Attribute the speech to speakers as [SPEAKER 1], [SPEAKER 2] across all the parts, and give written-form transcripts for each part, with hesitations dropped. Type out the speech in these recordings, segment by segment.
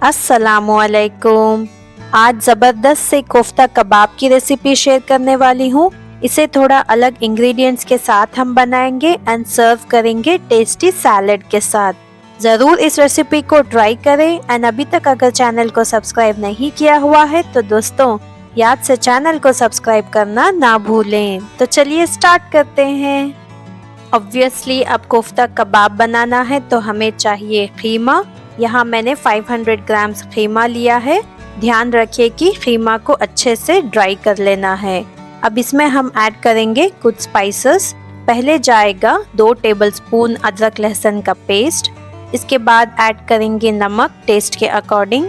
[SPEAKER 1] अस्सलामुअलैकुम। आज ज़बरदस्त से कोफ्ता कबाब की रेसिपी शेयर करने वाली हूँ। इसे थोड़ा अलग इंग्रेडिएंट्स के साथ हम बनाएंगे एंड सर्व करेंगे टेस्टी सैलेड के साथ। ज़रूर इस रेसिपी को ट्राई करें एंड अभी तक अगर चैनल को सब्सक्राइब नहीं किया हुआ है तो दोस्तों याद से चैनल को सब्सक्राइब करना ना भूलें। तो चलिए स्टार्ट करते हैं। ऑब्वियसली अब कोफ्ता कबाब बनाना है तो हमें चाहिए खीमा। यहाँ मैंने 500 ग्राम्स खीमा लिया है। ध्यान रखिए कि खीमा को अच्छे से ड्राई कर लेना है। अब इसमें हम ऐड करेंगे कुछ स्पाइसेस। पहले जाएगा 2 टेबलस्पून अदरक लहसुन का पेस्ट। इसके बाद ऐड करेंगे नमक टेस्ट के अकॉर्डिंग।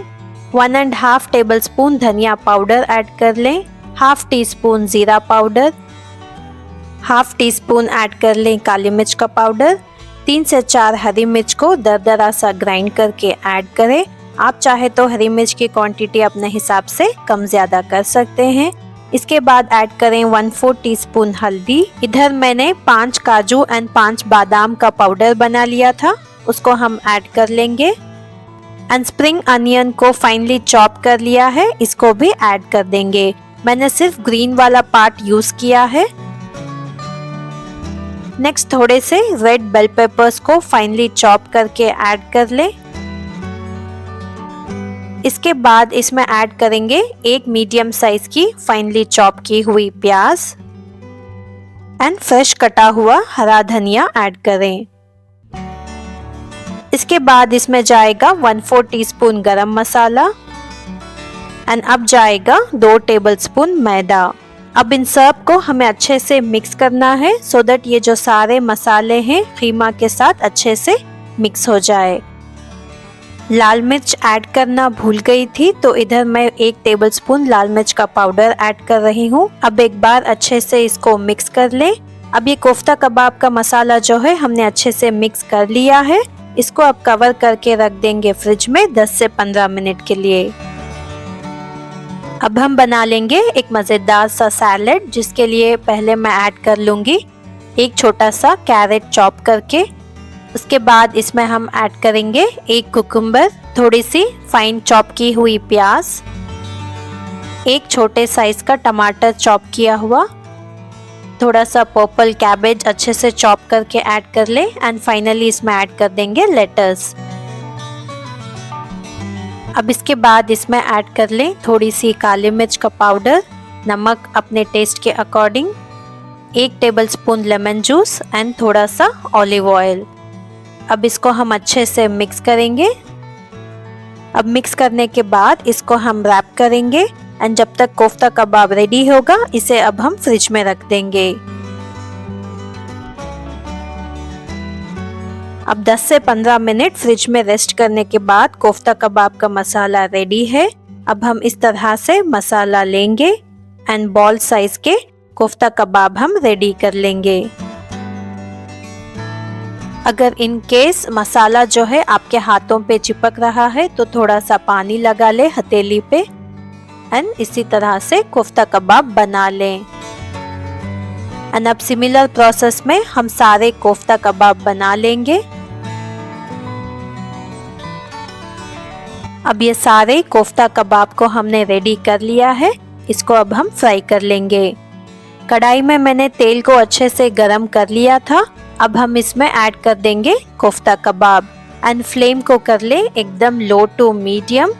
[SPEAKER 1] 1.5 टेबलस्पून धनिया पाउडर ऐड कर लें। हाफ टी स्पून जीरा powder. Half tea spoon add कर लें काली मिर्च का पाउडर। 3 से 4 हरी मिर्च को दरदरा सा ग्राइंड करके ऐड करें। आप चाहे तो हरी मिर्च की क्वांटिटी अपने हिसाब से कम ज़्यादा कर सकते हैं। इसके बाद ऐड करें 1/4 टीस्पून हल्दी। इधर मैंने 5 काजू एंड 5 बादाम का पाउडर बना लिया था, उसको हम ऐड कर लेंगे। एंड स्प्रिंग अनियन को फाइनली चॉप कर लिया है, इसको भी ऐड कर देंगे। मैंने सिर्फ ग्रीन वाला पार्ट यूज किया है। नेक्स्ट थोड़े से रेड बेल पेपर्स को फाइनली चॉप करके ऐड कर ले। इसके बाद इसमें ऐड करेंगे 1 मीडियम साइज की फाइनली चॉप की हुई प्याज एंड फ्रेश कटा हुआ हरा धनिया ऐड करें। इसके बाद इसमें जाएगा 1/4 टीस्पून गरम मसाला एंड अब जाएगा 2 टेबलस्पून मैदा। अब इन सब को हमें अच्छे से मिक्स करना है सो दैट ये जो सारे मसाले हैं खीमा के साथ अच्छे से मिक्स हो जाए। लाल मिर्च ऐड करना भूल गई थी तो इधर मैं 1 टेबलस्पून लाल मिर्च का पाउडर ऐड कर रही हूँ। अब एक बार अच्छे से इसको मिक्स कर लें। अब ये कोफ्ता कबाब का मसाला जो है हमने अच्छे से मिक्स कर लिया है। इसको अब कवर करके रख देंगे फ्रिज में 10 से 15 मिनट के लिए। अब हम बना लेंगे एक मज़ेदार सा सैलेड, जिसके लिए पहले मैं ऐड कर लूँगी एक छोटा सा कैरेट चॉप करके। उसके बाद इसमें हम ऐड करेंगे 1 कुकुम्बर, थोड़ी सी फाइन चॉप की हुई प्याज, 1 छोटे साइज का टमाटर चॉप किया हुआ, थोड़ा सा पर्पल कैबेज अच्छे से चॉप करके ऐड कर ले एंड फाइनली इसमें ऐड कर देंगे लेटस। अब इसके बाद इसमें ऐड कर लें थोड़ी सी काली मिर्च का पाउडर, नमक अपने टेस्ट के according, 1 tablespoon lemon juice and थोड़ा सा ऑलिव ऑयल। अब इसको हम अच्छे से मिक्स करेंगे। अब मिक्स करने के बाद इसको हम रैप करेंगे एंड जब तक कोफ्ता कबाब रेडी होगा इसे अब हम फ्रिज में रख देंगे। अब 10 से 15 मिनट फ्रिज में रेस्ट करने के बाद कोफ्ता कबाब का मसाला रेडी है। अब हम इस तरह से मसाला लेंगे एंड बॉल साइज के कोफ्ता कबाब हम रेडी कर लेंगे। अगर इन केस मसाला जो है आपके हाथों पे चिपक रहा है तो थोड़ा सा पानी लगा ले हथेली पे एंड इसी तरह से कोफ्ता कबाब बना लें। एंड अब सिमिलर प्रोसेस में हम सारे कोफ्ता कबाब बना लेंगे। अब ये सारे कोफ्ता कबाब को हमने रेडी कर लिया है, इसको अब हम फ्राई कर लेंगे। कढ़ाई में मैंने तेल को अच्छे से गरम कर लिया था। अब हम इसमें ऐड कर देंगे कोफ्ता कबाब एंड फ्लेम को कर ले एकदम लो टू मीडियम।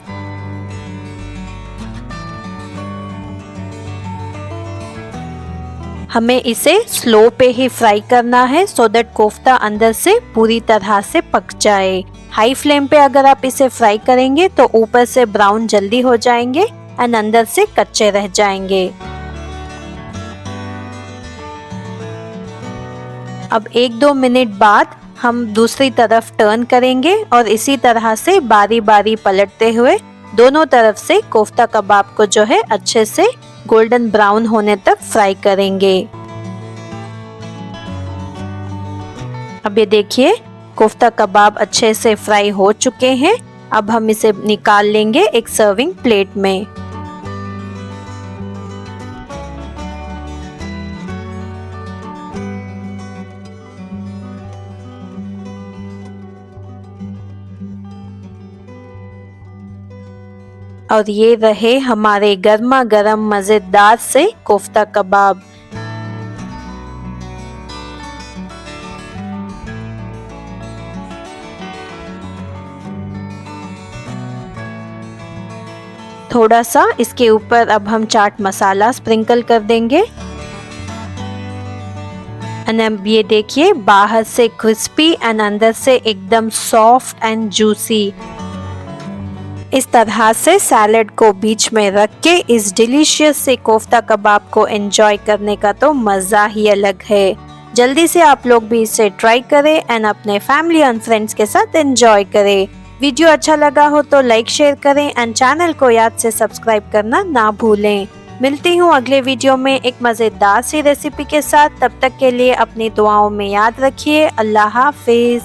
[SPEAKER 1] हमें इसे स्लो पे ही फ्राई करना है सो दैट कोफ्ता अंदर से पूरी तरह से पक जाए। हाई फ्लेम पे अगर आप इसे फ्राई करेंगे तो ऊपर से ब्राउन जल्दी हो जाएंगे एंड अंदर से कच्चे रह जाएंगे। अब 1-2 मिनट बाद हम दूसरी तरफ टर्न करेंगे और इसी तरह से बारी बारी पलटते हुए दोनों तरफ से कोफ्ता कबाब को जो है अच्छे से गोल्डन ब्राउन होने तक फ्राई करेंगे। अब ये देखिए कोफ्ता कबाब अच्छे से फ्राई हो चुके हैं। अब हम इसे निकाल लेंगे एक सर्विंग प्लेट में। और ये रहे हमारे गर्मा गर्म मजेदार से कोफ्ता कबाब। थोड़ा सा इसके ऊपर अब हम चाट मसाला स्प्रिंकल कर देंगे। अब ये देखिए, बाहर से क्रिस्पी एंड अंदर से एकदम सॉफ्ट एंड जूसी। इस तरह से सैलेड को बीच में रख के इस डिलीशियस से कोफ्ता कबाब को एंजॉय करने का तो मज़ा ही अलग है। जल्दी से आप लोग भी इसे ट्राई करें एंड अपने फैमिली एंड फ्रेंड्स के साथ एंजॉय करें। वीडियो अच्छा लगा हो तो लाइक शेयर करें एंड चैनल को याद से सब्सक्राइब करना ना भूलें। मिलती हूँ अगले वीडियो में एक मज़ेदार सी रेसिपी के साथ। तब तक के लिए अपनी दुआओं में याद रखिए। अल्लाह हाफिज।